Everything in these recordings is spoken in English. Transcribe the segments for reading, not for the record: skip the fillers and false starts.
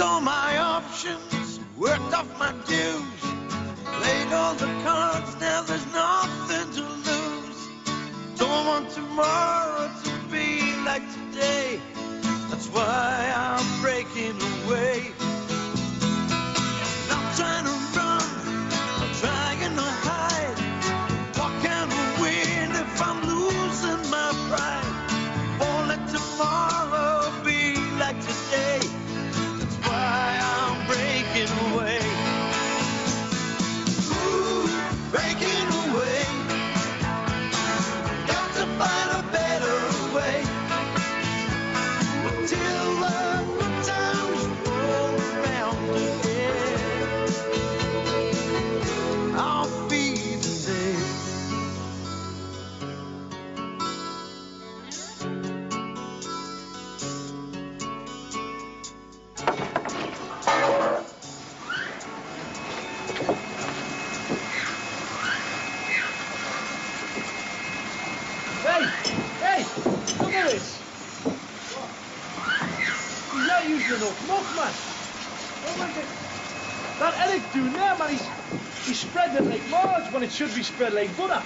Checked all my options, worked off my dues, played all the cards, now there's nothing to lose. Don't want tomorrow to be like today, that's why I'm breaking away. Not trying to run, I'm trying to hide. What can I win if I'm losing my pride? Won't let tomorrow be like today, that's why I'm breaking away. Ooh, breaking away. Got to find a better way. Till the good times roll around again, I'll be the same. Hey, look at this. He's not using enough milk, man. That Eric doing there, man, he's spreading it like marge when it should be spread like butter.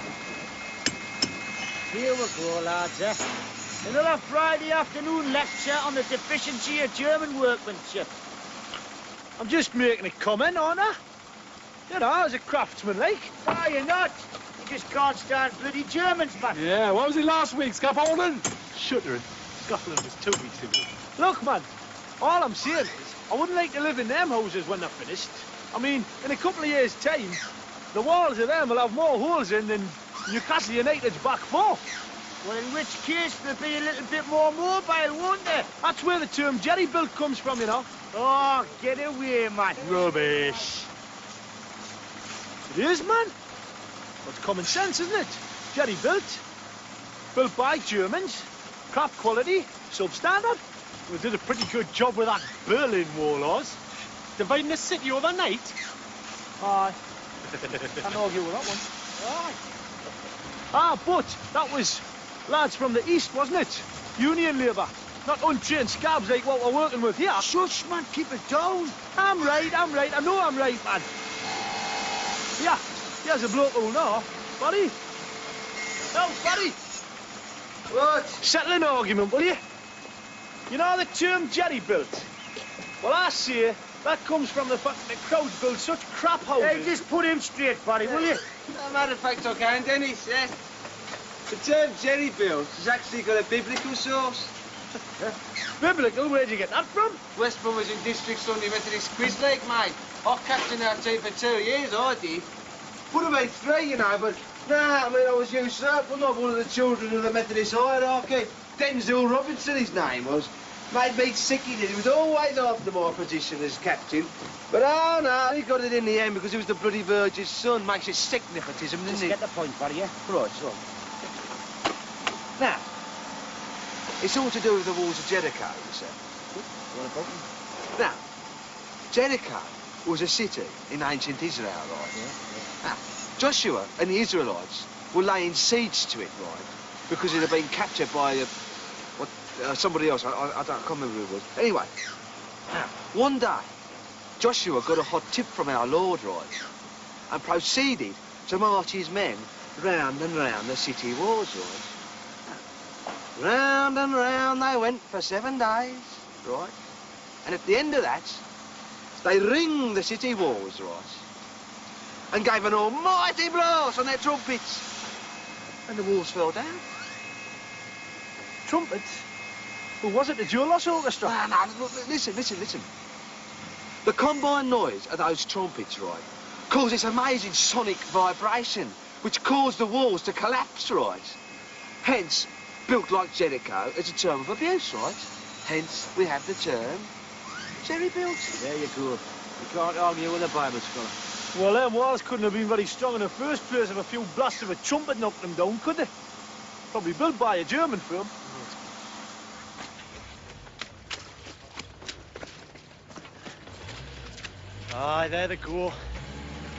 Here we go, lads, eh? Another Friday afternoon lecture on the deficiency of German workmanship. I'm just making a comment, aren't I? You know, as a craftsman, like. Why, you're not. You just can't stand bloody Germans, man. Yeah, what was it last week, scaffolding? Shuttering. Scotland was 2 weeks ago. Look, man, all I'm saying is I wouldn't like to live in them houses when they're finished. I mean, in a couple of years' time, the walls of them will have more holes in than Newcastle United's back four. Well, in which case, they'll be a little bit more mobile, won't they? That's where the term jerry built comes from, you know. Oh, get away, man. Rubbish. It is, man. It's common sense, isn't it? Jerry built. Built by Germans. Crap quality. Substandard. We did a pretty good job with that Berlin Wall, Oz. Dividing the city overnight? Aye. Can't argue with that one. Aye. Ah, but that was lads from the east, wasn't it? Union labour. Not untrained scabs like what we're working with here. Shush, man, keep it down. I'm right. I know I'm right, man. Yeah, here's a bloke who'll know. Buddy. No, buddy. What? Settle an argument, will you? You know the term jerry built? Well, I say that comes from the fact that the crowds build such crap houses. Hey, just put him straight, buddy, will you? As a matter of fact, I can, Dennis, yeah. The term jerry built has actually got a biblical source. Biblical? Where'd you get that from? West Brom was in District Sunday Methodist Quiz League, mate. I captained our team for 2 years, I did. Would have been 3, you know, but nah, I mean, I was usurped. I'm not one of the children of the Methodist hierarchy. Denzel Robinson, his name was. Made me sick, he did. He was always after my position as captain. But oh no, he got it in the end because he was the bloody Virgin's son. Makes it sick, nepotism, doesn't Just it? get the point, buddy, yeah? Right, so. Now, it's all to do with the walls of Jericho, you see. What about him? Now, Jericho was a city in ancient Israel, right? Yeah. Now, Joshua and the Israelites were laying siege to it, right? Because it had been captured by somebody else. I can't remember who it was. Anyway, now, one day, Joshua got a hot tip from our Lord, right? And proceeded to march his men round and round the city walls, right? Round and round they went for 7 days, right? And at the end of that, they ringed the city walls, right? And gave an almighty blast on their trumpets. And the walls fell down. Trumpets? Well, was it the Julos Orchestra? No, listen. The combined noise of those trumpets, right, caused this amazing sonic vibration, which caused the walls to collapse, right? Hence, built like Jericho as a term of abuse, right? Hence, we have the term Jerry built. There you go. You can't argue with a Bible scholar. Well, them walls couldn't have been very strong in the first place if a few blasts of a trumpet knocked them down, could they? Probably built by a German firm. Aye, there they go.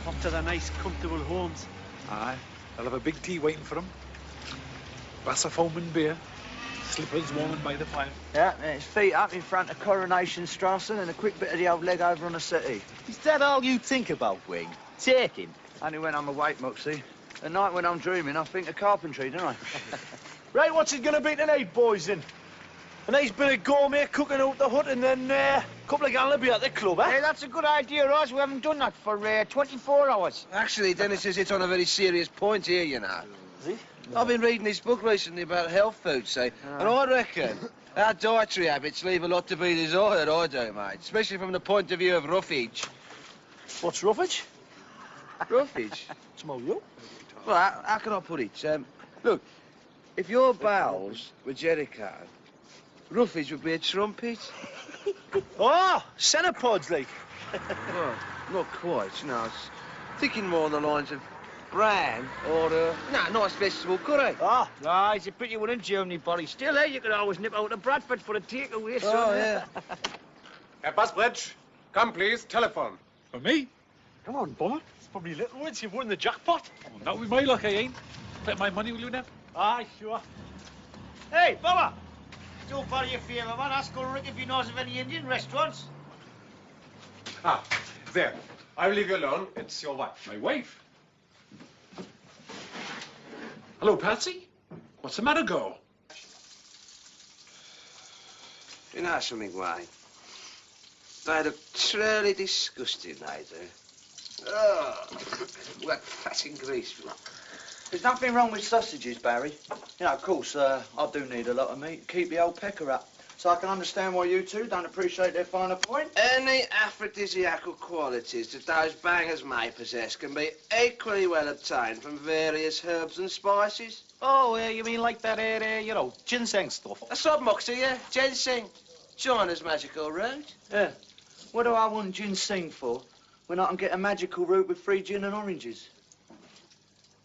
Off to their nice, comfortable homes. Aye, they'll have a big tea waiting for them. Glass of foam and beer. Slippers warming by the fire. Yeah, and his feet up in front of Coronation Strasse and a quick bit of the old leg over on the settee. Is that all you think about, Wing? Taking? Only when I'm awake, Moxie. At night when I'm dreaming, I think of carpentry, don't I? Right, what's it gonna be tonight, boys, then? A nice bit of gourmet cooking out the hut and then a couple of gallon of beer at the club, eh? Hey, that's a good idea, Oz. We haven't done that for 24 hours. Actually, Dennis has hit on a very serious point here, you know. Is he? I've been reading this book recently about health food, see, and I reckon our dietary habits leave a lot to be desired, I do, mate, especially from the point of view of roughage. What's roughage? Roughage? Smell you? Well, how can I put it? Look, if your bowels were Jericho, roughage would be a trumpet. Oh, centipodes, like. Well, not quite, you know. It's thinking more on the lines of bran or, nice vegetable curry. Ah, Ah, it's a pity we're in Germany, Boris. Still, you could always nip out to Bradford for a takeaway, son. Oh, yeah. Herr Busbridge, come please, telephone. For me? come on, Bomber. It's probably little words. You've won the jackpot. Oh, not with my luck, I ain't. Bet my money, will you, Nev? Aye, sure. Hey, Baba! Do Barry a favour, man. Ask Ulrich if he knows of any Indian restaurants. Ah, there. I will leave you alone. It's your wife. My wife? Hello, Patsy. What's the matter, girl? You know something, Wayne? They look truly disgusting, they do. Oh, wet, fat and grease. There's nothing wrong with sausages, Barry. You know, of course, I do need a lot of meat to keep the old pecker up. So I can understand why you two don't appreciate their finer point. Any aphrodisiacal qualities that those bangers may possess can be equally well obtained from various herbs and spices. Oh, you mean like that, ginseng stuff? That's what, Moxie, yeah? Ginseng. China's magical root. Yeah. What do I want ginseng for when I can get a magical root with free gin and oranges?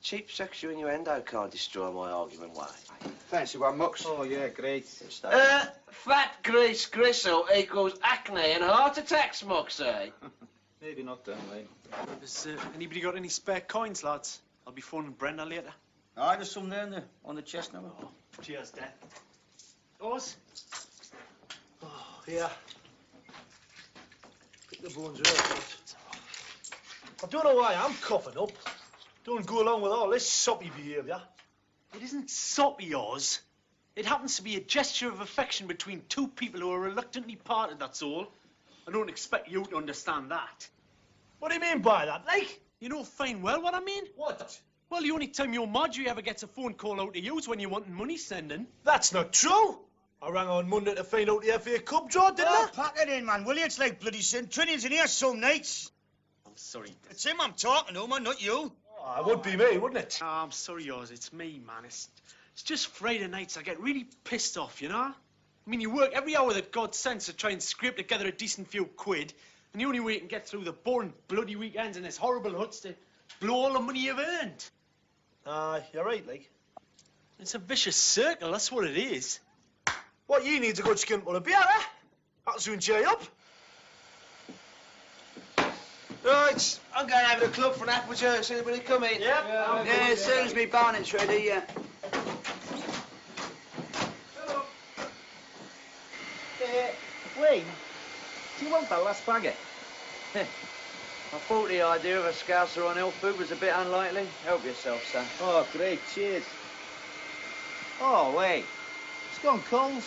Cheap sexual innuendo can't destroy my argument, Wayne. Fancy one, Mox? Oh, yeah, great. Fat, grease, gristle equals acne and heart attacks, Moxie. Maybe not then, mate. Has anybody got any spare coins, lads? I'll be phoning Brenda later. Aye, there's some there on the chest now. Oh, cheers, Dan. Oz? Oh, yeah. Pick the bones out. I don't know why I'm coughing up. Don't go along with all this soppy behaviour. It isn't soppy, Oz. It happens to be a gesture of affection between two people who are reluctantly parted, that's all. I don't expect you to understand that. What do you mean by that, like? You know fine well what I mean. What? Well, the only time your Marjorie ever gets a phone call out to you is when you're wanting money sending. That's not true. I rang on Monday to find out the FA Cup draw, didn't I? Pack it in, man, will you? It's like bloody St. Trinian's in here some nights. I'm sorry. It's him I'm talking to, man, not you. Oh, it would be me, wouldn't it? Oh, I'm sorry, Oz. It's me, man. It's just Friday nights. I get really pissed off, you know? I mean, you work every hour that God sends to try and scrape together a decent few quid, and the only way you can get through the boring bloody weekends in this horrible hut's to blow all the money you've earned. You're right, like. It's a vicious circle, that's what it is. What you need's a good skinful of beer, eh? That'll soon cheer you up. Right, I'm going over to the club for an apple juice. Anybody come in? Yep. Yeah, as soon as me barnet's ready, yeah. Wayne, do you want that last bagger? I thought the idea of a scouser on health food was a bit unlikely. Help yourself, son. Oh, great, cheers. Oh, wait. It's gone cold.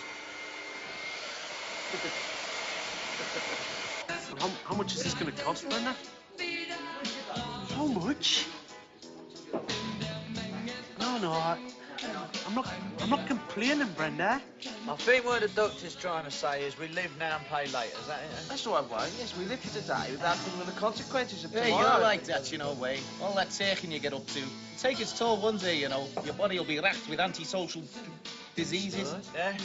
How much is this going to cost, Brenda? How much? No, I'm not complaining, Brenda. I think what the doctor's trying to say is we live now and pay later. Is that it? That's right, Wayne. Yes, we live for today without thinking of the consequences of Hey, tomorrow. you're like that, you know, Wayne. All that taking you get up to. Take its toll one day, you know. Your body will be racked with antisocial diseases. Yeah?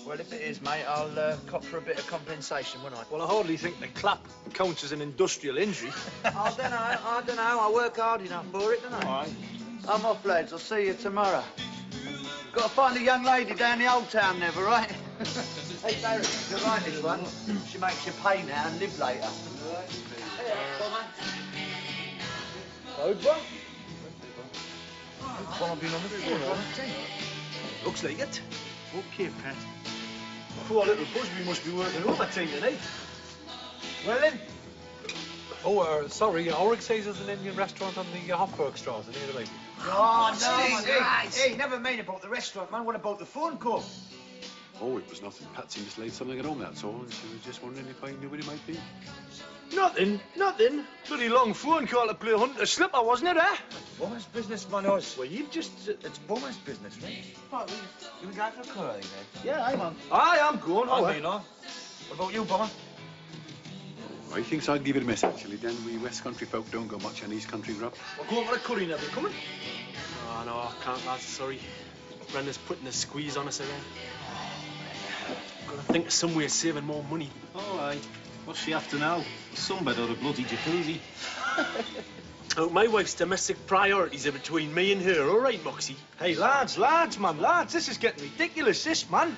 Well, if it is, mate, I'll cop for a bit of compensation, won't I? Well, I hardly think the clap counts as an industrial injury. I don't know. I work hard enough for it, don't I? All right. I'm off, lads. I'll see you tomorrow. Got to find a young lady down the old town, never, right? Hey, Barry, you're right, this one. She makes you pay now and live later. Road one? One I've been on the phone, looks like it. Okay, pet. Poor little Busby must be working overtime tonight. Well then, Sorry, Ulrich says there's an Indian restaurant on the Hofburgstrasse near the lake. Oh, no, man. Hey, never mind about the restaurant, man. What about the phone call? Oh, it was nothing. Patsy mislaid something at home, that's all. And she was just wondering if I knew what it might be. nothing. Bloody long phone call to play hunt a slipper, wasn't it, eh? Woman's business, man, us. Well, you've just... It's woman's business, right? What, you going for a curry, then? Yeah, I'm going. I'm going on. What about you, Bomber? I think I'd give it a miss, actually. Then we West Country folk don't go much on East Country grub. We're going for a curry now. You coming? Oh, no, I can't, lads. Sorry. Brenda's putting a squeeze on us again. Gotta think of some way of saving more money. All right. What's she after now? A sunbed or a bloody jacuzzi? Oh, my wife's domestic priorities are between me and her, all right, Moxie? Hey, lads, this is getting ridiculous, this, man.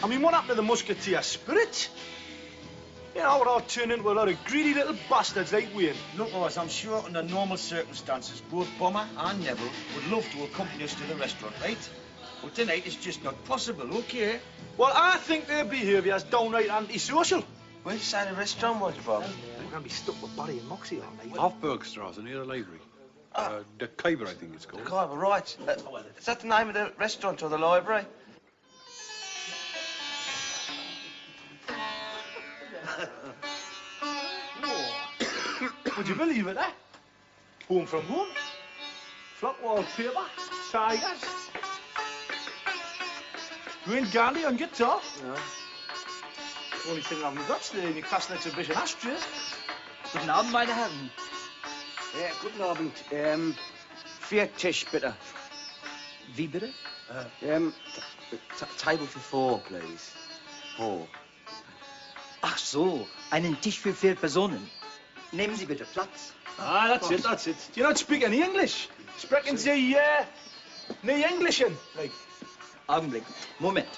I mean, what happened to the musketeer spirit? You know, we're all turned into a lot of greedy little bastards, ain't we? Look, Oz, I'm sure under normal circumstances, both Bomber and Neville would love to accompany us to the restaurant, right? But tonight it's just not possible, okay? Well, I think their behaviour's downright antisocial. Which side of the restaurant was, Bob? We're going to be stuck with Barry and Moxie all night. Hofburgstrasse near the library. The Kyber, I think it's called. Carver, right. Is that the name of the restaurant or the library? Would you believe it, eh? Home from home. Flat wallpaper. Tigers. Green Gandhi on guitar. Yeah. Only thing I haven't got's the Newcastle exhibition ashtrays. Guten Abend, meine Herren. Ja, guten Abend. 4 Tisch, bitte. Wie bitte? Table for 4, please. 4. Ach so, einen Tisch für 4 Personen. Nehmen Sie bitte Platz. Ah, that's it. Do you not speak any English? Sprechen Sie, nie Englischen, like. Augenblick. Moment.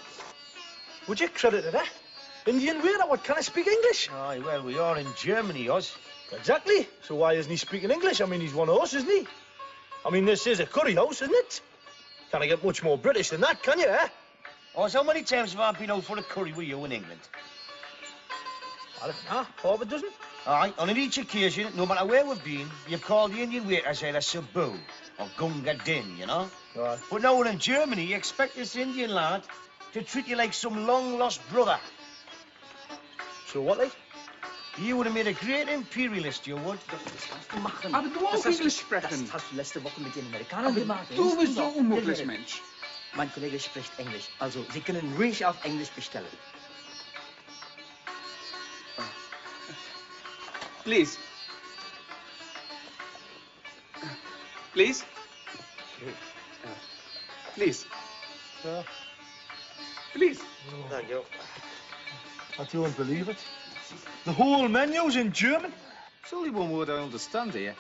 Would you credit it, eh? Indian waiter, what can I speak English? Aye, well, we are in Germany, Oz. Exactly. So why isn't he speaking English? I mean, he's one of us, isn't he? I mean, this is a curry house, isn't it? Can't get much more British than that, can you, eh? Oz, how many times have I been out for a curry with you in England? I don't know, half a dozen. Aye, on each occasion, no matter where we've been, you've called the Indian waiters either Sabu or Gunga Din, you know? Right. But now we're in Germany, you expect this Indian lad to treat you like some long-lost brother. So what, like? You would have made a great imperialist, you would. Aber du auch Englisch sprechen. Das hast du letzte Woche mit den Amerikanern gemacht. Du bist so unmöglich, Mensch. Mein Kollege spricht Englisch, also Sie können ruhig auf Englisch bestellen. Please. Please. Please. Yeah. Please. Thank you. I don't believe it. The whole menu's in German. It's only one word I understand here.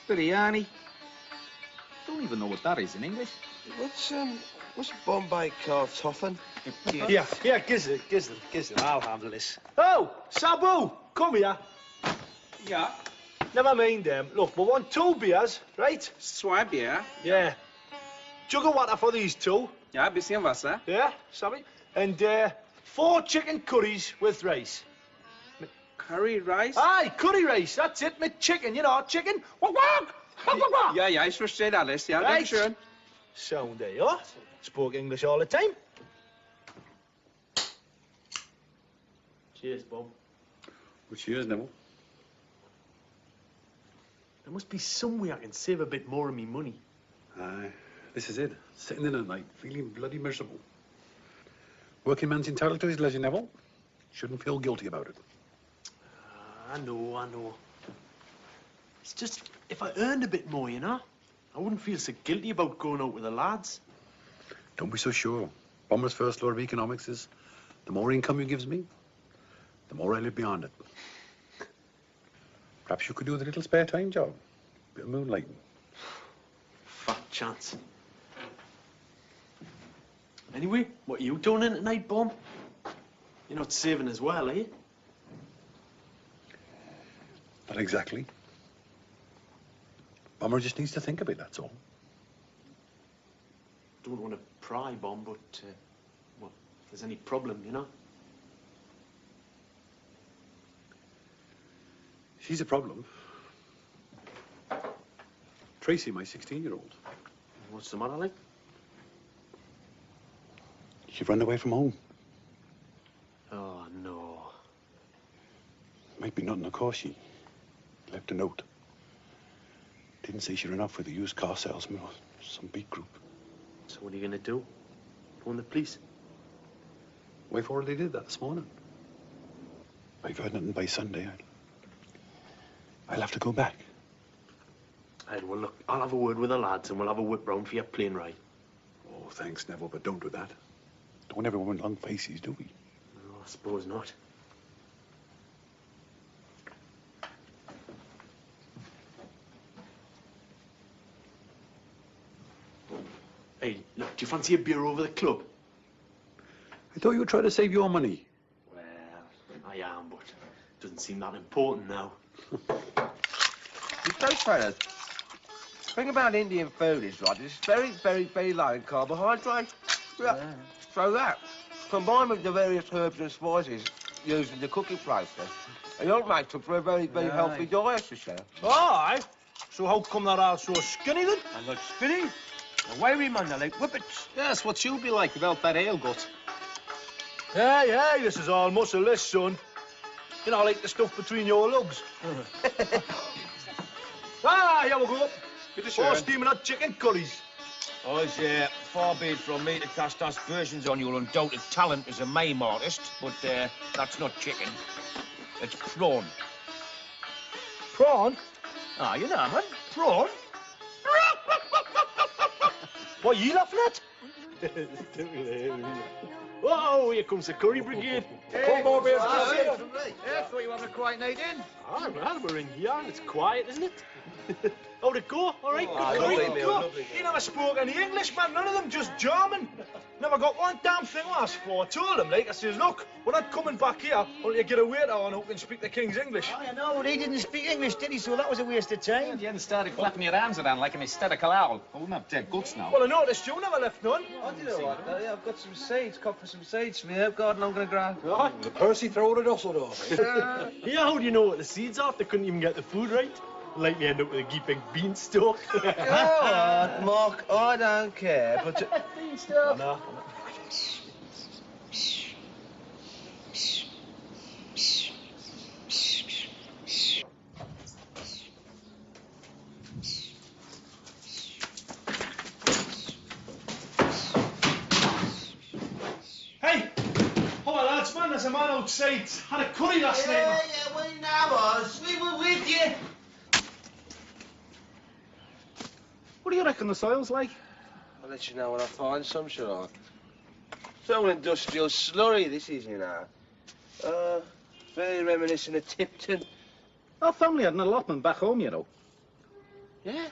Biryani. Don't even know what that is in English. What's Bombay called? Toffin? Yeah, gizzard. I'll handle this. Oh, Sabu, come here. Ja. Never mind them. Look, we want 2 beers, right? 2 Bier. Yeah. Jug of water for these 2. Ja, bisschen Wasser. Yeah, sorry. And 4 chicken curries with rice. Curry rice. Aye, curry rice. That's it, with chicken, you know, chicken. Wag, wag. Wag, wag, wag. Ja, ja, ich verstehe alles. Ja, Right. danke schön. So there you are. Spoke English all the time. Cheers, Bob. Well, cheers, Neville. There must be some way I can save a bit more of me money. Aye, this is it. Sitting in at night, feeling bloody miserable. Working man's entitled to his leisure, Neville. Shouldn't feel guilty about it. I know. It's just, if I earned a bit more, you know, I wouldn't feel so guilty about going out with the lads. Don't be so sure. Bomber's first law of economics is the more income you gives me, the more I live beyond it. Perhaps you could do with a little spare time job. Bit of moonlighting. Fat chance. Anyway, what are you doing in tonight, Bomb? You're not saving as well, are you? Not exactly. Bomber just needs to think a bit, that's all. don't want to pry bomb, but, well, if there's any problem, you know? She's a problem. Tracy, my 16-year-old. What's the matter, like? She ran away from home. Oh, no. Might be nothing, of course. She left a note. Didn't say she ran off with a used car salesman or some big group. So what are you going to do? Phone the police? Wife already did that this morning. If I've heard nothing by Sunday, I'll have to go back. Right, well, look, I'll have a word with the lads and we'll have a whip round for your plane ride. Oh, thanks, Neville, but don't do that. Don't ever want long faces, do we? No, I suppose not. Hey, look, do you fancy a beer over the club? I thought you were trying to save your money. Well, I am, but it doesn't seem that important now. Those fellas, the thing about Indian food is, right, it's very, very, very low in carbohydrate. Yeah. So that, combined with the various herbs and spices used in the cooking process, it all makes up for a very, very healthy diet, you see. Aye. So how come they're all so skinny then? I'm not skinny. The wiry man, they're like whippets. Yes, what you'll be like without that ale gut. Hey, this is all muscle, son. You know, like the stuff between your lugs. Here we go. Oh, steaming hot chicken curries. It's far be it from me to cast aspersions on your undoubted talent as a mime artist, but that's not chicken. It's prawn. Prawn? Ah, you know, man. Prawn. What are you laughing at? Oh, here comes the curry brigade. Come over here. I thought you having a quiet night in. Ah, well, we're in here and it's quiet, isn't it? How'd it go? All right, Oh, good lovely curry. meal, Go. lovely. He never spoke any English, man. None of them, just German. Never got one damn thing last for. I told him, like, I says, look, we're not coming back here until you get a waiter on who can speak the King's English. I know, he didn't speak English, did he? So that was a waste of time. You hadn't started clapping your arms around like an hysterical owl. I wouldn't have dead guts now. Well, I noticed you never left none. I do know what, yeah, I've got some seeds, cut for some seeds from the herb garden I'm going to grow. Right. The Percy throw it us off. Yeah, how do you know what the seeds are if they couldn't even get the food right? Like me end up with a geeping beanstalk. Go on, Mark, I don't care, but... I know. Hey! Hello, lads, man. There's a man outside. Had a curry last night, man. Yeah, we know us. We were with you. What do you reckon the soil's like? I'll let you know when I find some, shall I? It's all industrial slurry, this is, you know. Very reminiscent of Tipton. Our family had an allotment back home, you know. Yeah?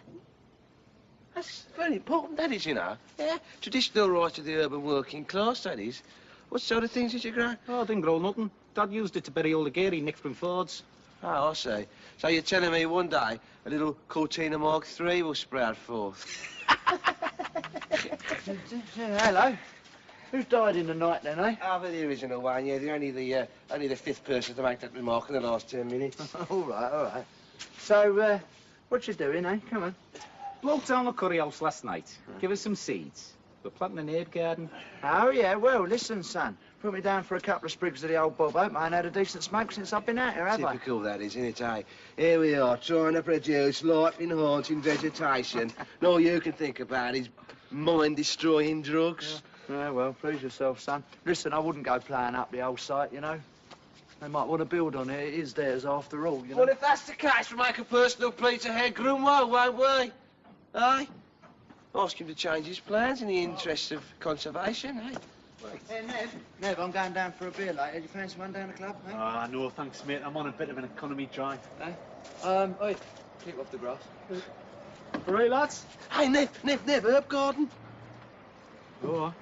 That's very important, that is, you know. Yeah? Traditional right of the urban working class, that is. What sort of things did you grow? Oh, I didn't grow nothing. Dad used it to bury all the gear he nicked from Fords. Oh, I see. So you're telling me one day a little Cortina Mark III will sprout forth? Hello. Who's died in the night then, eh? Ah, but the original one, yeah. They're only the fifth person to make that remark in the last 10 minutes. all right. So, what you doing, eh? Come on. Bloke down the curry house last night. Give us some seeds. We're planting an herb garden. Oh, yeah, well, listen, son. Put me down for a couple of sprigs of the old bob oak. I ain't had a decent smoke since I've been out here, have I? Typical, that is, isn't it, eh? Here we are, trying to produce life-enhancing vegetation. And all you can think about is mind-destroying drugs. Yeah, well, please yourself, son. Listen, I wouldn't go playing up the old site, you know. They might want to build on it. It is theirs after all, you know. Well, if that's the case, we'll make a personal plea to Herr Grunwald, won't we? Eh? Ask him to change his plans in the interests of conservation, eh? Hey, Nev, I'm going down for a beer later. Do you fancy one down the club, eh? Ah, no, thanks, mate. I'm on a bit of an economy drive. Oi, keep off the grass. All right, lads? Hey, Nev, herb garden. Oh,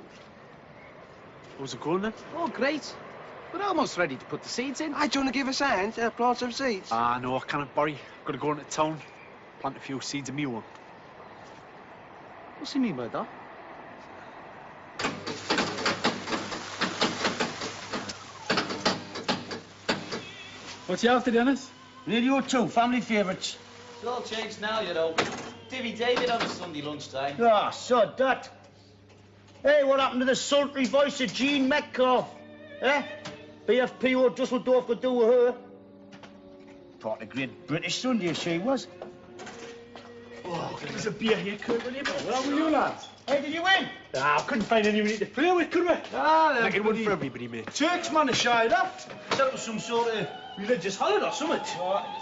how's it going, then? Oh, great. We're almost ready to put the seeds in. Hey, do you want to give us a hand? Plant some seeds? Ah, no, I can't, Barry. I've got to go into town, plant a few seeds of me one. What's he mean by that? What's you after, Dennis? Radio 2, family favourites. It's all changed now, you know. Divvy David on Sunday lunchtime. Ah, sod that. Hey, what happened to the sultry voice of Jean Metcalf? Eh? BFPO Dusseldorf could do with her. Part of Great British Sunday, she was. Oh, there's a beer here, Kurt, will you? Well, how were you, lads? Hey, did you win? Ah, couldn't find anybody to play with, could we? Ah, Like it would for everybody, mate. Turks, man, are shied up. Set up some sort of religious holiday or something.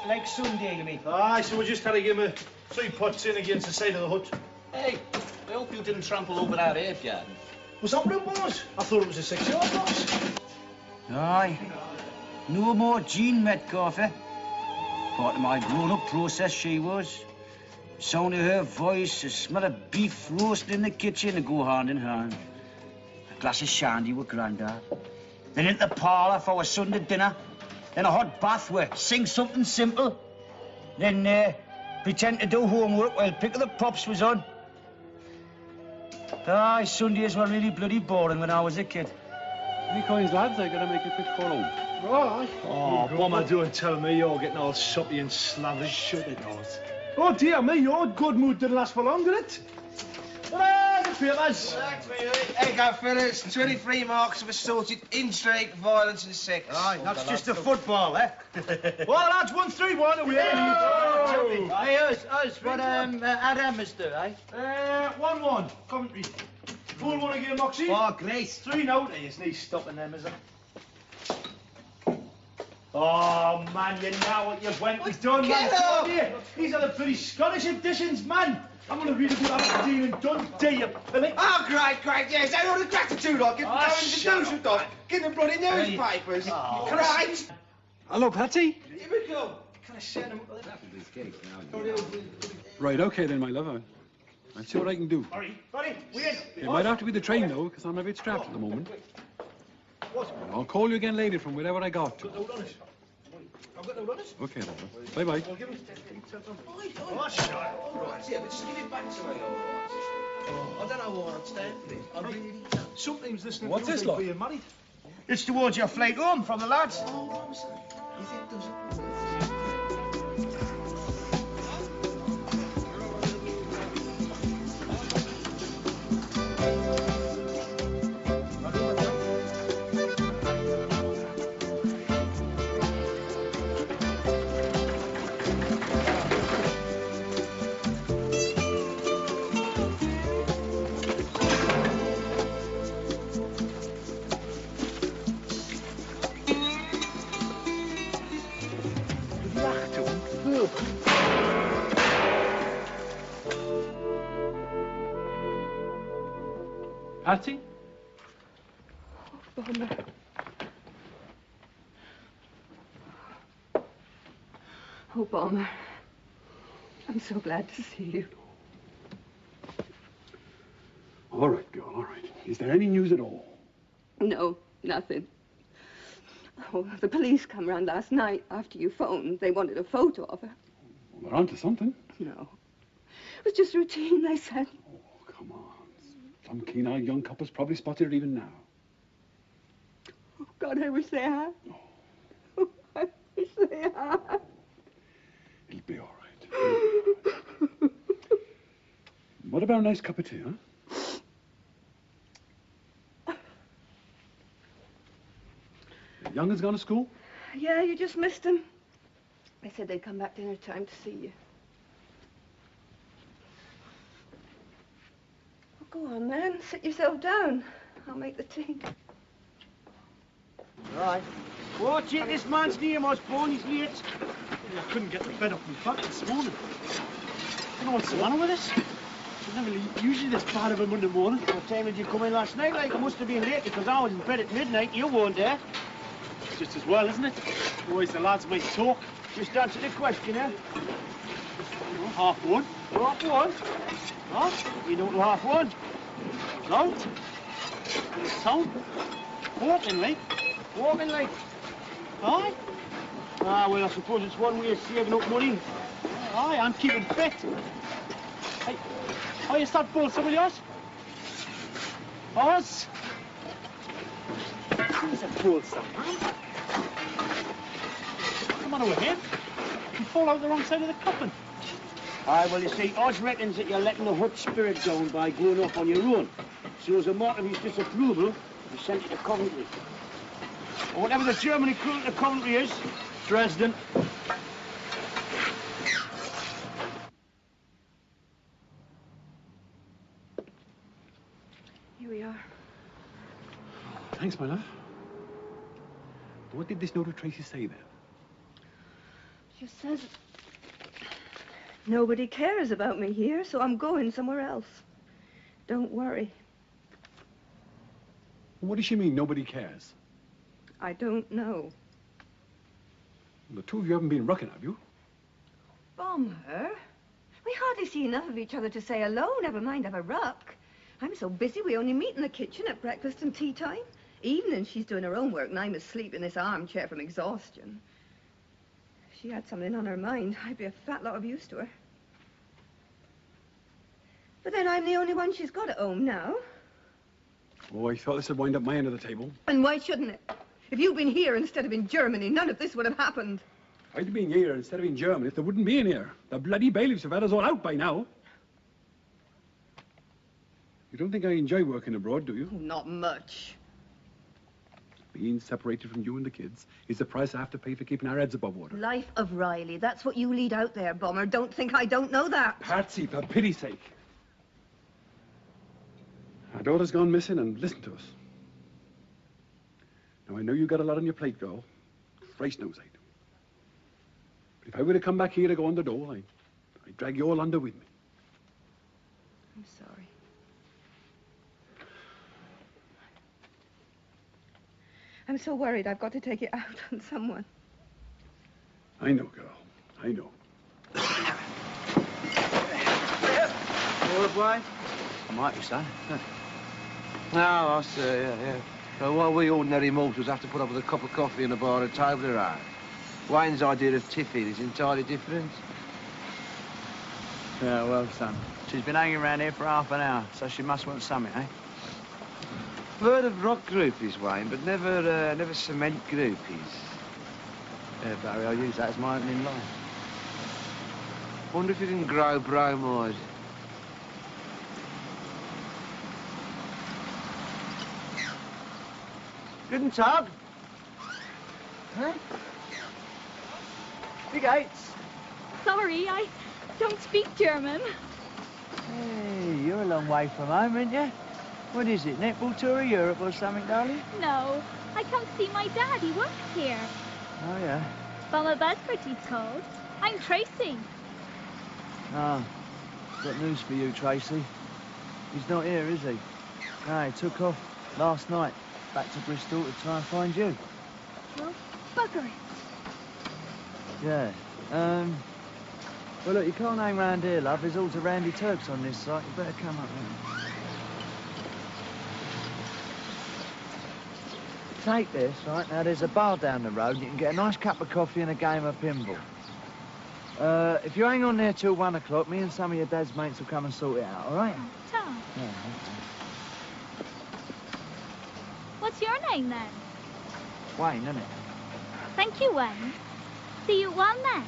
Like Sunday, you mean? Aye, so we just had to give him 3 pots in against the side of the hut. Hey, I hope you didn't trample over our ape garden. Was that what it was? I thought it was a 6-yard box. Aye. No more Jean Metcalf, eh? Part of my grown-up process, she was. Sound of her voice, the smell of beef roasting in the kitchen to go hand in hand. A glass of shandy with Grandad. Then into the parlour for our Sunday dinner. Then a hot bath where sing something simple. Then pretend to do homework while Pick of the Pops was on. Aye, Sundays were really bloody boring when I was a kid. Any coins, lads? I gotta make a quick call home. Right. Oh, Bomber, don't tell me you're getting all soppy and slavish. Shut it, Oz. Oh, dear me, your good mood didn't last for long, did it? Ah, the papers. Hey, go, fellas. 23 marks of assaulted, in-strike, violence and sex. Aye, that's just a football, eh? Well, lads, 1-3-1 away. Hey, us, what, Adam is there, eh? 1-1, Coventry. 4-1 again, Moxie. Oh, great. 3 now. There's no stopping them, is there? Oh, man, you know what you've went and done, man. These are the bloody Scottish editions, man. I'm going to read about Aberdeen and Dundee, you pilly. Oh, great, yes. I know the gratitude I'll give them to do, Get the bloody newspapers. Oh. Right. Hello, Patty. Here we go. Can I send them? Right, okay then, my love. I'll see what I can do. Buddy, we in. It might have to be the train, though, because I'm a bit strapped at the moment. I'll call you again later from wherever I got to. I've got no runners. Okay, then. Bye-bye. I'll give him 10 Oh, sure. All right, yeah, but just give it back to me, all right? Oh, I don't know why I'm standing for it. I really don't. Sometimes listening What's to this, music lot? being married. It's towards your flight home from the lads. Oh, I'm sorry. If it doesn't... Patty? Bomber. Oh, Bomber. I'm so glad to see you. All right, girl, all right. Is there any news at all? No, nothing. Oh, the police come round last night after you phoned. They wanted a photo of her. Well, they're onto something. No. It was just routine, they said. Oh, come on. Some keen-eyed young couple's probably spotted her even now. Oh, God, I wish they had. Oh, I wish they had. It'll be all right. What about a nice cup of tea, huh? The young has gone to school? Yeah, you just missed them. They said they'd come back dinner time to see you. Well, go on, man. Sit yourself down. I'll make the tea. Right. Watch it, this man's name was born, he's late. I couldn't get the bed up and back this morning. I don't know what's the matter with this. It's never usually this bad of a Monday morning. What time did you come in last night? Like, it must have been late because I was in bed at midnight. You weren't there. It's just as well, isn't it? Otherwise the lads might talk. Just answer the question, eh? You know, 1:30. Half one. Huh? You know till 1:30. Out. In the town. Walking, like. Walking like. Aye. Ah, well, I suppose it's one way of saving up money. Aye, I'm keeping fit. Hey, oh, you start pulling some of yours? Oz? He's a fool, son. the matter with him? He fall out the wrong side of the coffin. Aye, well, you see, I reckons that you're letting the hot spirit down by going off on your own. So as a mark of his disapproval, he sent you to Coventry. Or whatever the German equivalent of Coventry is. Dresden. Here we are. Thanks, my love. What did this note of Tracy's say there? She says nobody cares about me here, so I'm going somewhere else. Don't worry. What does she mean, nobody cares? I don't know. The two of you haven't been rucking, have you? Bomber? We hardly see enough of each other to say hello, never mind have a ruck. I'm so busy we only meet in the kitchen at breakfast and tea time. Evening she's doing her own work and I'm asleep in this armchair from exhaustion. If she had something on her mind, I'd be a fat lot of use to her. But then I'm the only one she's got at home now. Oh, I thought this would wind up my end of the table. And why shouldn't it? If you'd been here instead of in Germany, none of this would have happened. I'd have been here instead of in Germany if they wouldn't be in here. The bloody bailiffs have had us all out by now. You don't think I enjoy working abroad, do you? Not much. Being separated from you and the kids is the price I have to pay for keeping our heads above water. Life of Riley, that's what you lead out there, Bomber. Don't think I don't know that. Patsy, for pity's sake. Our daughter's gone missing and listen to us. Now, I know you got a lot on your plate, girl. Christ knows I do. But if I were to come back here to go on the dole, I'd drag you all under with me. I'm sorry. I'm so worried I've got to take it out on someone. I know, girl. I know. All right, boy? I might be, son. No, I say, yeah. Well, what we ordinary mortals have to put up with a cup of coffee and a bar at table around. Wayne's idea of tiffin is entirely different. Yeah, well, son. She's been hanging around here for half an hour, so she must want something, eh? I've heard of rock groupies, Wayne, but never cement groupies. Yeah, Barry, I'll use that as my opening line. Wonder if you can grow bromide. Guten Tag. Huh? Big Gates. Sorry, I don't speak German. Hey, you're a long way from home, aren't you? What is it, netball tour of Europe or something, darling? No, I come to see my dad. He works here. Oh, yeah? Bomber Bedford, he's called. I'm Tracy. Ah, got news for you, Tracy. He's not here, is he? No, he took off last night, back to Bristol to try and find you. Well, bugger it. Yeah, well, look, you can't hang round here, love. There's all the Randy Turks on this site. You better come up here. Take this, right? Now, there's a bar down the road. You can get a nice cup of coffee and a game of pinball. If you hang on there till 1 o'clock, me and some of your dad's mates will come and sort it out, all right? Tom. Yeah, okay. What's your name, then? Wayne, isn't it? Thank you, Wayne. See you at 1, then.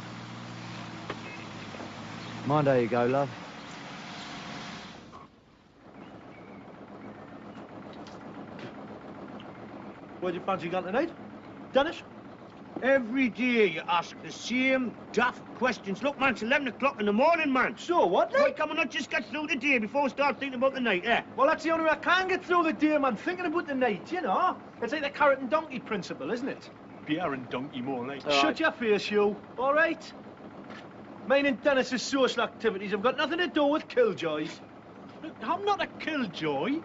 Mind how you go, love. Where'd you fancy going tonight? Dennis? Every day you ask the same daft questions. Look, man, it's 11 o'clock in the morning, man. So what, Why come on not just get through the day before we start thinking about the night, eh? Well, that's the only way I can get through the day, man. Thinking about the night, you know? It's like the carrot and donkey principle, isn't it? Beer and donkey, more like. Shut your face, you. All right? Mine and Dennis's social activities have got nothing to do with killjoys. Look, I'm not a killjoy.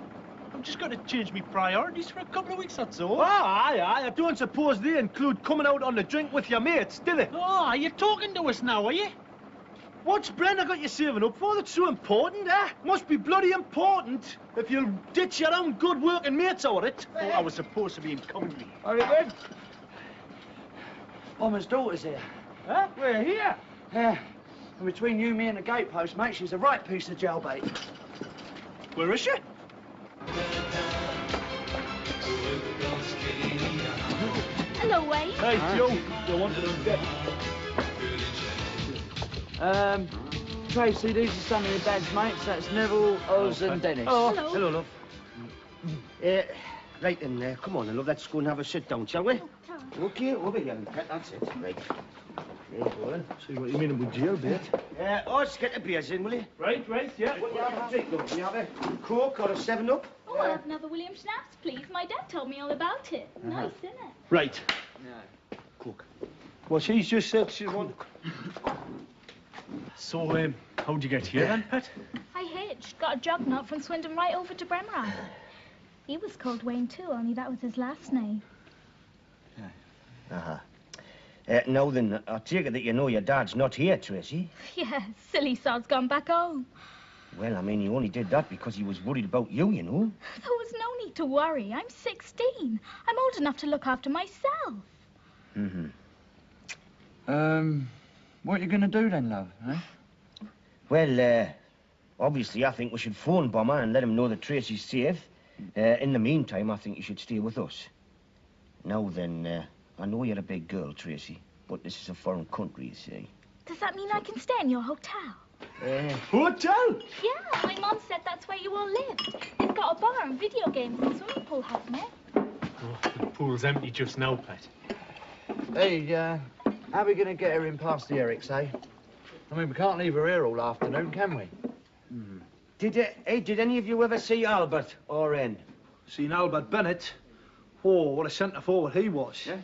I'm just going to change my priorities for a couple of weeks, that's all. Aye. I don't suppose they include coming out on the drink with your mates, do they? Oh, are you talking to us now, are you? What's Brenda got you saving up for that's so important, eh? Must be bloody important if you'll ditch your own good working mates over it. Oh, I was supposed to be in Coventry. Very good. Bomber's daughter's here. Huh? We're here? Yeah. And between you, me, and the gatepost, mate, she's a right piece of jailbait. Where is she? Hello, Hello, Wayne. Hey, Joe. You wanted to get... Tracy, these are some of your dad's mates. That's Neville, Oz, and Dennis. Oh. Hello. Hello, love. Right then, come on, love. Let's go and have a sit down, shall we? Okay, over here, Pet. That's it. Right. There you go, then. See what you mean with jailbait. Oz, get the beers in, will you? Right, yeah. What do you have to drink, love? Do you have a Coke or a 7-Up? Oh, I'll have another William Schnapps, please. My dad told me all about it. Nice, isn't it? Right. Yeah. Coke. Well, she's just said she wanted... So, how'd you get here then, Pet? I hitched. Got a jug nut from Swindon right over to Bremrad. He was called Wayne too, only that was his last name. Uh-huh. Now then, I take it that you know your dad's not here, Tracy. Yeah, silly sod's gone back home. Well, I mean, he only did that because he was worried about you, you know. There was no need to worry. I'm 16. I'm old enough to look after myself. Mm-hmm. What are you going to do then, love, eh? Well, obviously, I think we should phone Bomber and let him know that Tracy's safe. In the meantime, I think you should stay with us. Now then, I know you're a big girl, Tracy, but this is a foreign country, you see. Does that mean I can stay in your hotel? Hotel? Yeah, my mom said that's where you all live. It's got a bar and video games and swimming pool, hasn't it? Oh, the pool's empty just now, Pet. Hey, how are we going to get her in past the Eric's, eh? I mean, we can't leave her here all afternoon, can we? Did any of you ever see Albert or N? Seen Albert Bennett? Oh, what a centre forward he was. Yeah?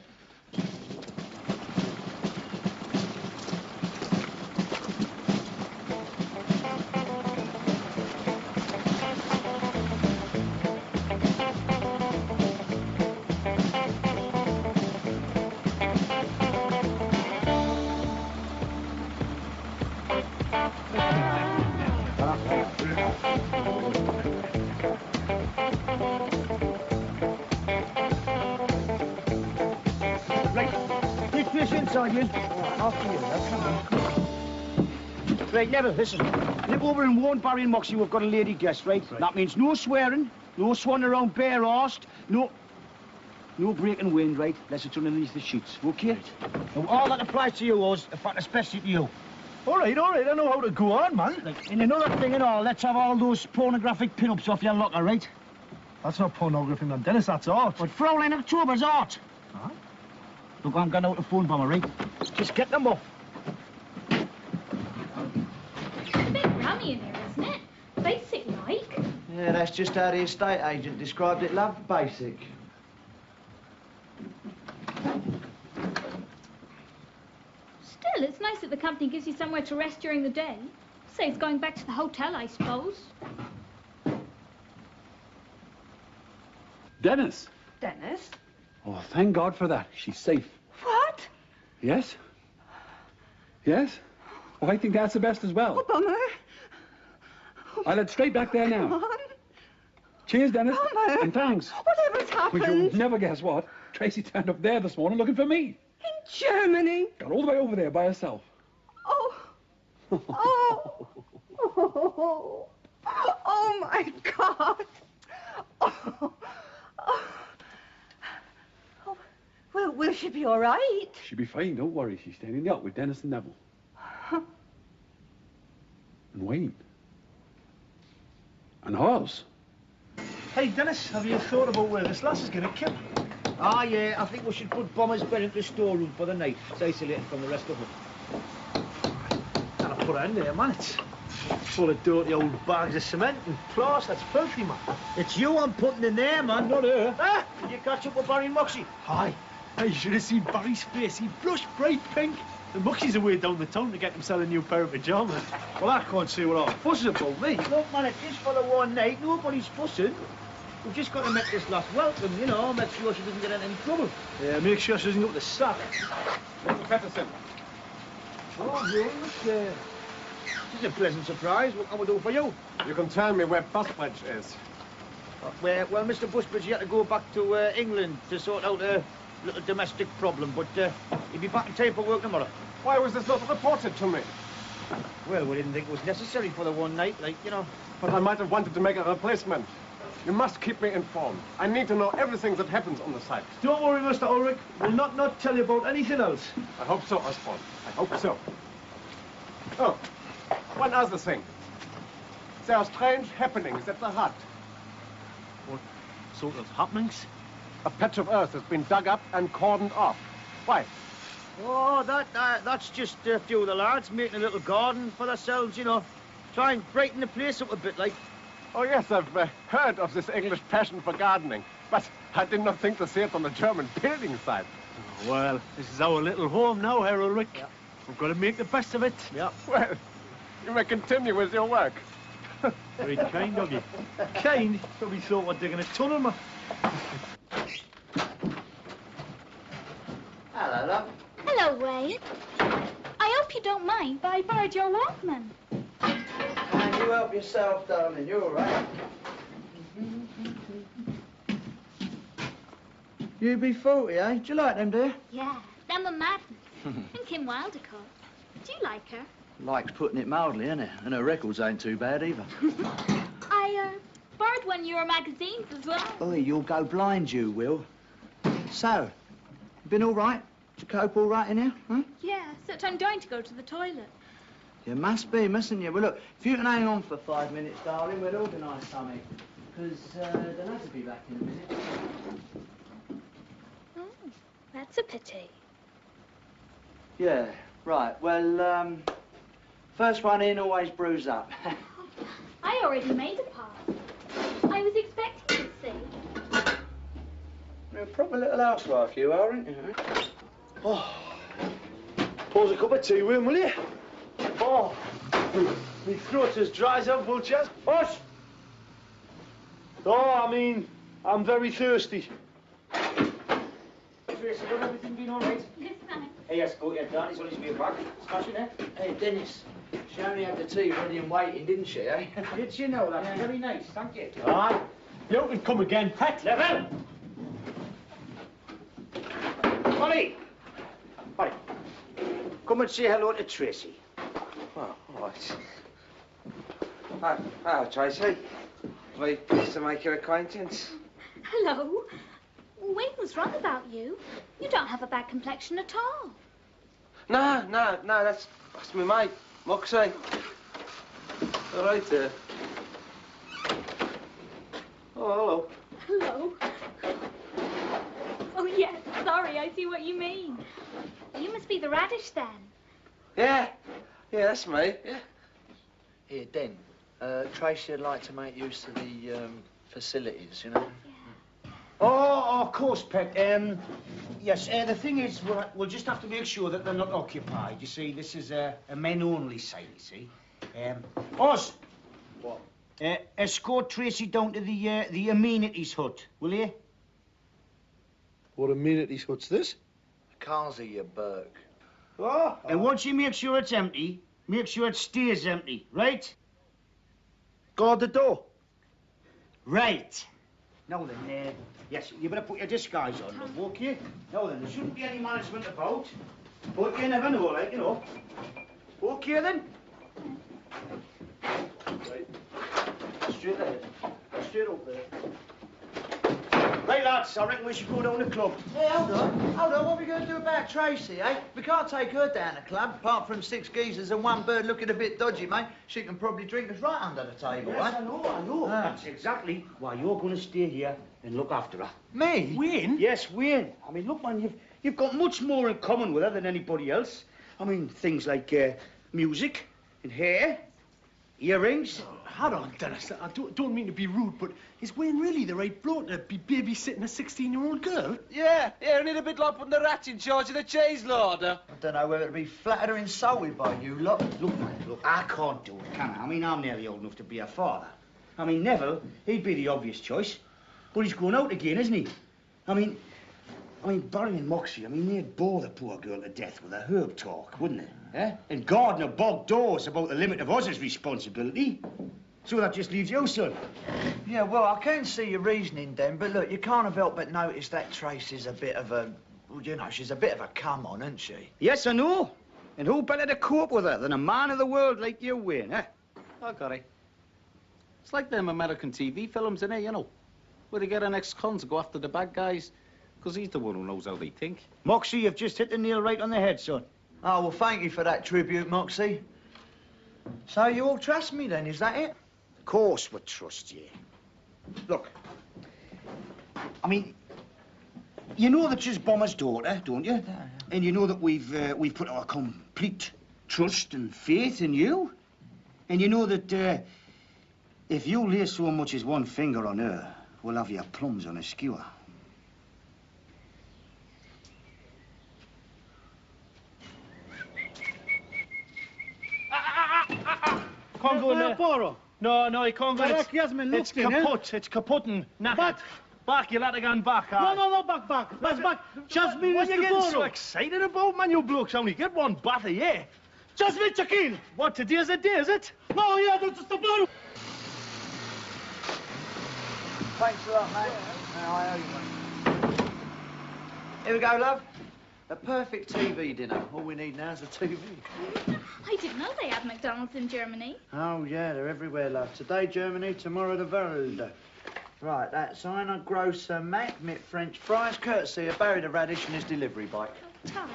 Right, Neville, listen. Nip over and warn Barry and Moxie we've got a lady guest, right? That means no swearing, no swanning around bare-arsed, no breaking wind, right? Unless it's underneath the sheets, okay? Now, all that applies to you, Oz, in fact, especially to you. All right, I know how to go on, man. Like, and another thing and all, let's have all those pornographic pin-ups off your locker, right? That's not pornography, man. Dennis, that's art. But Fraulein October's art. Huh? Look, I'm going out to phone Bomber, right? Just get them off. It's a bit rummy in here, isn't it? Basic, like. Yeah, that's just how the estate agent described it, love. Basic. Still, it's nice that the company gives you somewhere to rest during the day. Saves going back to the hotel, I suppose. Dennis. Dennis? Oh, thank God for that. She's safe. What? Yes? Yes? Oh, I think that's the best as well. Oh, Bummer. I'll head straight back there now. Come on. Cheers, Dennis. Bummer. And thanks. Whatever's happened. But you'll never guess what. Tracy turned up there this morning looking for me. In Germany. Got all the way over there by herself. Oh. Oh. Oh. Oh, my God. Oh. Oh. Oh. Well, will she be all right? She'll be fine, don't worry. She's staying in the yacht with Dennis and Neville. And Wayne. And Hobbs. Hey, Dennis, have you thought about where this lass is going to kill? Ah, yeah, I think we should put Bomber's bed into the storeroom for the night, isolated from the rest of them. Gotta put her in there, man. It's full of dirty old bags of cement and plaster. That's filthy, man. It's you I'm putting in there, man, not her. Ah! Did you catch up with Barry and Moxie? Hi. Hey, you should have seen Barry's face. He blushed bright pink. The Moxie's away down the town to get himself a new pair of pyjamas. Well, I can't see what all fuss is about me. Look, man, it's just for the one night. Nobody's fussing. We've just got to make this lass welcome, you know, make sure she doesn't get in any trouble. Yeah, make sure she doesn't go to the sack. Mr. Patterson. Oh, Jones, this is a pleasant surprise. What can we do for you? You can tell me where Busbridge is. Well, Mr. Busbridge, he had to go back to England to sort out a little domestic problem, but he'll be back in time for work tomorrow. Why was this not reported to me? Well, we didn't think it was necessary for the one night, like, you know. But I might have wanted to make a replacement. You must keep me informed. I need to know everything that happens on the site. Don't worry, Mr. Ulrich. We'll not tell you about anything else. I hope so, Osborne. I hope so. Oh, one other thing. There are strange happenings at the hut. What sort of happenings? A patch of earth has been dug up and cordoned off. Why? Oh, that's just a few of the lads making a little garden for themselves, you know. Try and brighten the place up a bit, like. Oh, yes, I've heard of this English passion for gardening, but I did not think to see it on the German building site. Oh, well, this is our little home now, Herr Ulrich. Yeah. We've got to make the best of it. Yeah. Well, you may continue with your work. Very kind of you. Kind? But we thought we're digging a tunnel, man. Hello, love. Hello, Wayne. I hope you don't mind, but I borrowed your Walkman. And you help yourself, darling. You're all right. You be 40, eh? Do you like them, dear? Yeah, them were madness. And Kim Wildecott. Do you like her? Likes putting it mildly, innit? And her records ain't too bad either. I, borrowed one of your magazines as well. Oh, you'll go blind, you will. So, you been all right? Did you cope all right in here, huh? Yeah, except I'm dying to go to the toilet. You must be, mustn't you? Well, look, if you can hang on for 5 minutes, darling, we'll organise something. Because the lads will be back in a minute. Oh, that's a pity. Yeah, right. Well, first one in always brews up. I already made a pass. I was expecting to see. You're a proper little housewife, you are, aren't you? Oh, pause a cup of tea, will you? Oh, my throat is dry as a vulture's. What? Oh, I mean, I'm very thirsty. Tracy, got everything been all right? Yes, thanks. Hey, yes, go get down. He's only to be back. Smashing it. Hey, Dennis, she only had the tea ready and waiting, didn't she, eh? Did you know that? Very nice, thank you. Aye. You can come again, pet. Level! Molly! Molly, come and say hello to Tracy. Oh, what? Hello, Tracy. Very pleased to make your acquaintance. Hello. Wayne was wrong about you. You don't have a bad complexion at all. No, that's my mate, Moxie. All right there. Oh, hello. Hello. Oh, yes, sorry, I see what you mean. You must be the radish, then. Yeah, that's me, yeah. Here, Den, Tracy would like to make use of the facilities, you know? Oh, of course, Pet. Yes, the thing is, we'll just have to make sure that they're not occupied. You see, this is a men-only site, you see. Oz! What? Escort Tracy down to the amenities hut, will you? What amenities hut's this? Carlsy, you Burke. Oh. And once you make sure it's empty, make sure it stays empty, right? Guard the door. Right. Now then, yes, you better put your disguise on, love, okay? Now then, there shouldn't be any management about. But you never know, like, you know. Okay, then? Right. Straight ahead. Straight up there. Right, lads, I reckon we should go down the club. Hey, hold on. What are we going to do about Tracy, eh? We can't take her down the club, apart from 6 geezers and one bird looking a bit dodgy, mate. She can probably drink us right under the table, Yes, eh? I know. That's exactly why you're going to stay here and look after her. Me? Wayne? Yes, Wayne. I mean, look, man, you've got much more in common with her than anybody else. I mean, things like music and hair, earrings. Hold on, Dennis. I don't mean to be rude, but is Wayne really the right bloke to be babysitting a 16-year-old girl? Yeah, and a bit like putting the rat in charge of the cheese larder. I don't know whether to be flattered or insulted by you lot. Look, man, look, I can't do it, can I? I mean, I'm nearly old enough to be a father. I mean, Neville, he'd be the obvious choice. But he's going out again, isn't he? I mean, Barry and Moxie, I mean, they'd bore the poor girl to death with a herb talk, wouldn't they? Eh? And Gardner bogged doors about the limit of Oz's responsibility. So that just leaves you, son. Yeah, well, I can see your reasoning, Den, but look, you can't have helped but notice that Tracy's a bit of a... Well, you know, she's a bit of a come-on, isn't she? Yes, I know. And who better to cope with her than a man of the world like you, Wayne, eh? Oh, got it. It's like them American TV films, innit, you know? Where they get an ex-con to go after the bad guys, because he's the one who knows how they think. Moxie, you've just hit the nail right on the head, son. Oh, well, thank you for that tribute, Moxie. So you all trust me, then, is that it? Of course we trust you. Look, I mean, you know that she's Bomber's daughter, don't you? Yeah. And you know that we've put our complete trust and faith in you. And you know that if you lay so much as one finger on her, we'll have your plums on a skewer. Can't go in there. No, you can't go in. It's kaput. It's kaput and knackered. Back, you'll have to go and back. No, back. Let's back. Just me, What are you getting so Mr. excited about, man? You blokes only get one bath a year. Just me, Chakil. What, today's a day, is it? No, yeah, that's just the bottle. Thanks a lot, mate. No, I owe you one. Here we go, love. A perfect TV dinner. All we need now is a TV. I didn't know they had McDonald's in Germany. Oh, yeah, they're everywhere, love. Today, Germany, tomorrow, the world. Right, that's Einer Grocer Mac mit French fries, courtesy of Barry the Radish and his delivery bike. Tom.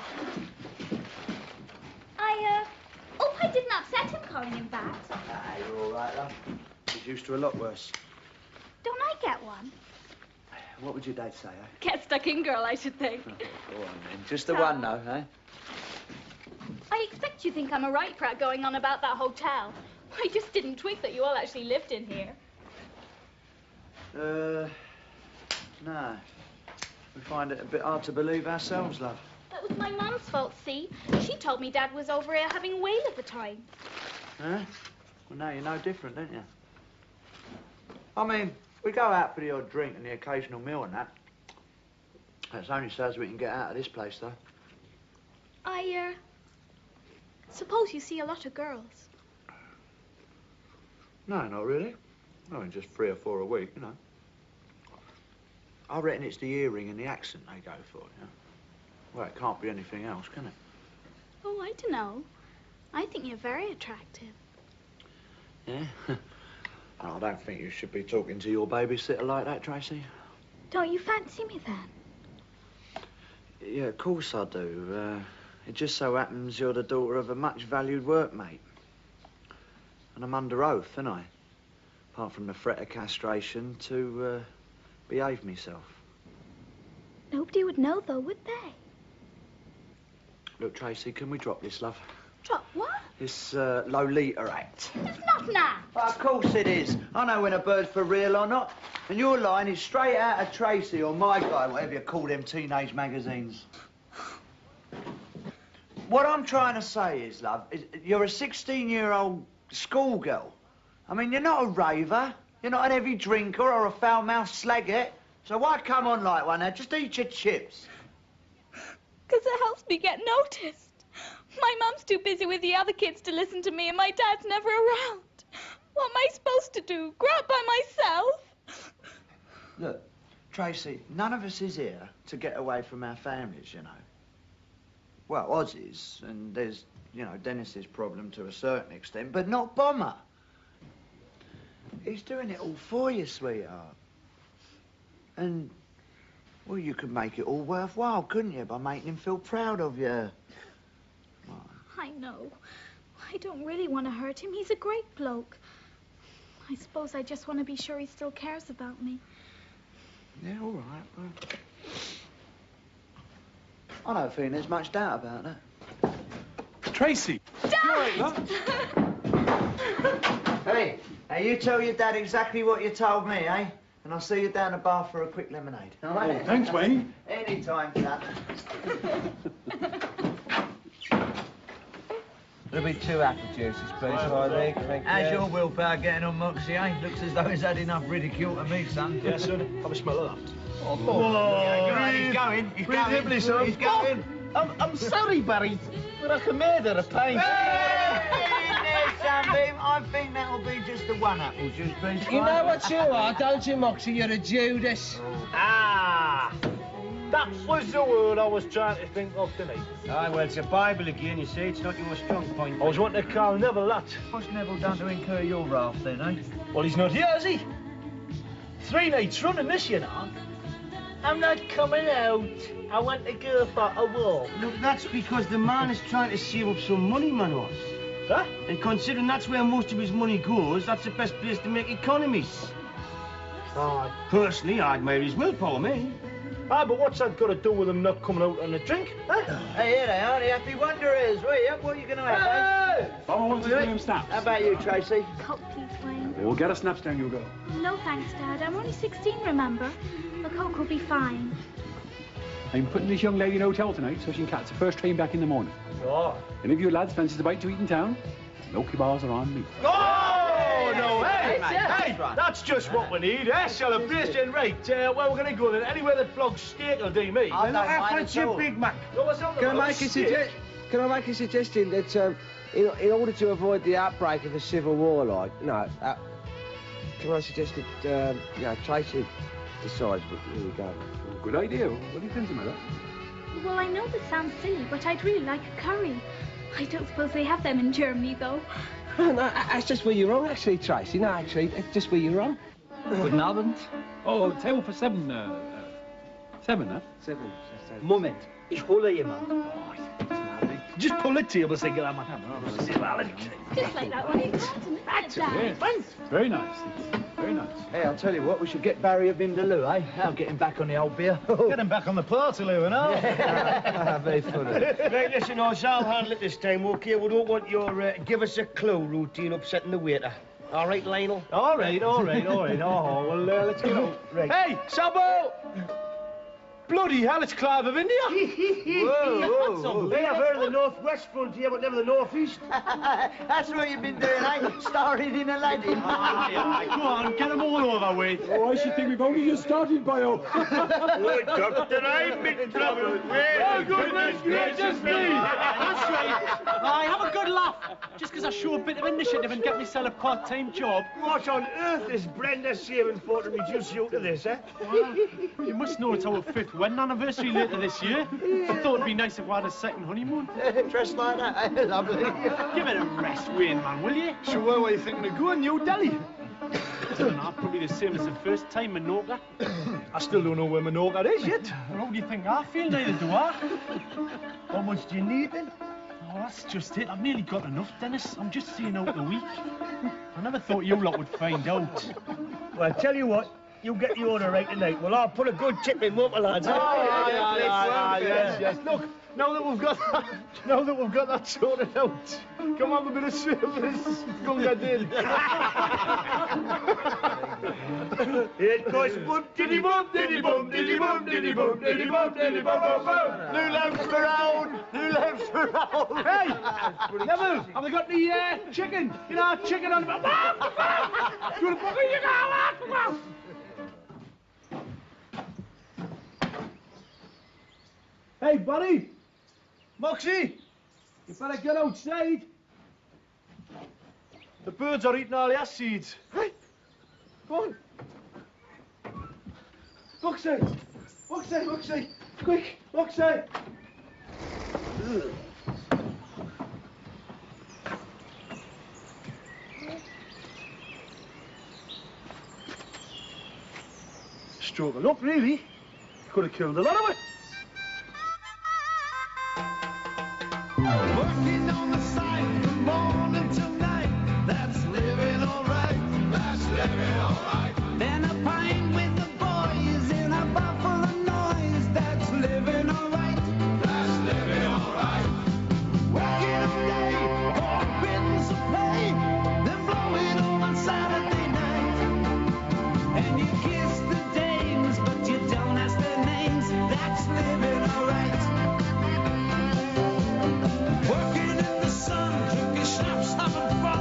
I didn't upset him calling him that. Ah, you're all right, love. He's used to a lot worse. Don't I get one? What would your dad say, eh? Get stuck in, girl, I should think. Go on, then. Just the one, though, eh? I expect you think I'm a right prat going on about that hotel. I just didn't twig that you all actually lived in here. No. We find it a bit hard to believe ourselves, love. That was my mum's fault, see? She told me Dad was over here having a whale at the time. Huh? Well, now you're no different, don't you? I mean, we go out for the odd drink and the occasional meal and that. That's only so as we can get out of this place, though. I suppose you see a lot of girls. No, not really. I mean, just 3 or 4 a week, you know. I reckon it's the earring and the accent they go for, you know. Well, it can't be anything else, can it? Oh, I don't know. I think you're very attractive. Yeah? I don't think you should be talking to your babysitter like that, Tracy. Don't you fancy me, then? Yeah, of course I do. It just so happens you're the daughter of a much-valued workmate. And I'm under oath, ain't I? Apart from the threat of castration, to behave myself. Nobody would know, though, would they? Look, Tracy, can we drop this, love? Drop what? This Lolita act. It's not now. Of course it is. I know when a bird's for real or not. And your line is straight out of Tracy or My Guy, whatever you call them teenage magazines. What I'm trying to say is, love, you're a 16-year-old schoolgirl. I mean, you're not a raver. You're not an heavy drinker or a foul-mouthed slagget. So why come on like one now? Just eat your chips. Because it helps me get noticed. My mum's too busy with the other kids to listen to me, and my dad's never around. What am I supposed to do? Grow up by myself? Look, Tracy, none of us is here to get away from our families, you know. Well, Oz is, and there's, you know, Dennis's problem to a certain extent, but not Bomber. He's doing it all for you, sweetheart. And, well, you could make it all worthwhile, couldn't you, by making him feel proud of you? I know. I don't really want to hurt him. He's a great bloke. I suppose I just want to be sure he still cares about me. Yeah, all right, well... I don't think there's much doubt about that. Tracy! Dad! Hey, now you tell your dad exactly what you told me, eh? And I'll see you down the bar for a quick lemonade. All right? Oh, thanks, Wayne. Any time, chap. There'll be 2 apple juices, please, Riley. How's your willpower getting on, Moxie, eh? Looks as though he's had enough ridicule to me, son. Yes, sir. Have a smell of that. Oh, he's going. He's going. He's going. I'm sorry, Barry, but I can murder a pain. Sunbeam, I think that'll be just the 1 apple juice, please. You know what you are, don't you, Moxie? You're a Judas. Ah! That was the word I was trying to think of tonight. Aye, well, it's a Bible again, you see. It's not your strong point. I was wanting to call Neville that. What's Neville done to incur your wrath then, eh? Well, he's not here, is he? 3 nights running this, you know. I'm not coming out. I want to go for a walk. Look, that's because the man is trying to save up some money, Manos. Huh? And considering that's where most of his money goes, that's the best place to make economies. Personally, I admire his willpower, me. Ah, but what's that got to do with him not coming out on a drink? Huh? Hey, here they are, the happy wanderers. What are you going to have, eh? I want to give him snaps. How about you, Tracy? Coke, please, Wayne. We'll get a snaps down, you go. No thanks, Dad. I'm only 16, remember? The Coke will be fine. I'm putting this young lady in a hotel tonight so she can catch the first train back in the morning. Oh. And if you lads fancy the bite to eat in town, no kebabs are on me. Oh, no, hey, Hey, that's just what we need, eh? Celebration, right. Where we're going to go then? Anywhere that flogs steak will do me. I don't mind What's your Big Mac? No, what's up, Can I make a suggestion that in order to avoid the outbreak of a civil war, like, can I suggest that, Tracy decides where we go? Good idea. What do you think about that? Well, I know this sounds silly, but I'd really like a curry. I don't suppose they have them in Germany, though. No, that's just where you're wrong, actually, Tracy. No, actually, it's just where you're wrong. Guten Abend. Oh, table for 7. 7, huh? 7. Moment. Ich hole jemand. Just pull the table so you get on my hand. Just like that one in Carlton, isn't it, Dad? Very nice. Very nice. Hey, I'll tell you what, we should get Barry a Vindaloo, eh? I'll get him back on the old beer. Get him back on the party, Lou, and all. Very funny. Right, listen, I'll handle it this time, OK? We don't want your give us a clue routine upsetting the waiter. All right, Lionel? All right. Oh, well, let's get on. Right. Hey, Sabo! Bloody hell, it's Clive of India. Whoa. Hey, I've heard of the Northwest frontier, but never the Northeast. That's what you've been doing, eh? Starring in Aladdin. Go on, get them all over with. Oh, I should think we've only just started, Bio. Oh, Doctor, I'm in trouble. Oh, goodness gracious me! That's right. I have a good laugh. Just because I show a bit of initiative and get myself a part-time job. What on earth is Brenda saving for to reduce you to this, eh? Well, you must know it's our 5th wedding anniversary later this year. I thought it'd be nice if we had a second honeymoon. Dressed like that, eh? Lovely. Give it a rest, Wayne, man, will you? Sure, where were you thinking of going? New Delhi? I don't know, probably the same as the first time, Menorca. I still don't know where Menorca is yet. Well, how do you think I feel? Neither do I. How much do you need, then? Oh, that's just it. I've nearly got enough, Dennis. I'm just seeing out the week. I never thought you lot would find out. Well, I tell you what. You get the order right tonight. Well, I'll put a good tip in, won't I, lads? Yes. Look, now that we've got that sorted out, come on, a bit of service. Go get in. It goes boom, diddy boom, diddy boom, diddy boom, diddy boom, diddy boom, diddy boom, boom, boom. New lamps around, new lamps around. Hey, Neville, have they got the chicken? You know, chicken on the... You want to put it? Hey, buddy! Moxie! You better get outside. The birds are eating all your seeds. Hey! Go on! Moxie! Moxie! Quick! Moxie! Stroke of luck, really. Could have killed a lot of it. Working on the site from morning till night. That's living alright. That's living alright. Then a pint with the boys in a bar full of noise. That's living alright. That's living alright. Working all day for a pittance of pay. Then blowing home on Saturday night. And you kiss the dames, but you don't ask their names. That's living alright. Working in the sun, drinking schnapps, having fun.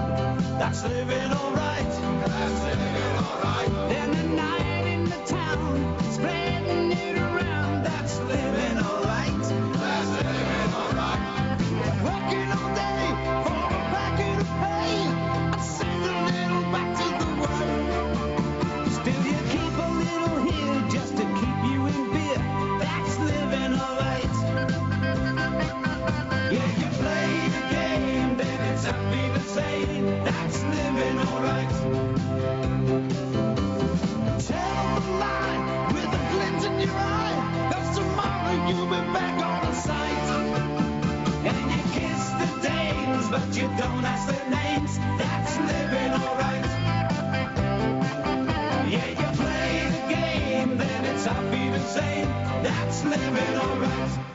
That's living alright. That's living alright. Then the night in the town, spreading it around. That's living alright. That's living alright. Working all day for a packet of pay. I send a little back to the world. Still you keep a little here just to keep you in beer. That's living you'll be back on the site. And you kiss the dames, but you don't ask their names. That's living alright. Yeah, you play the game, then it's auf Wiedersehen. That's living alright.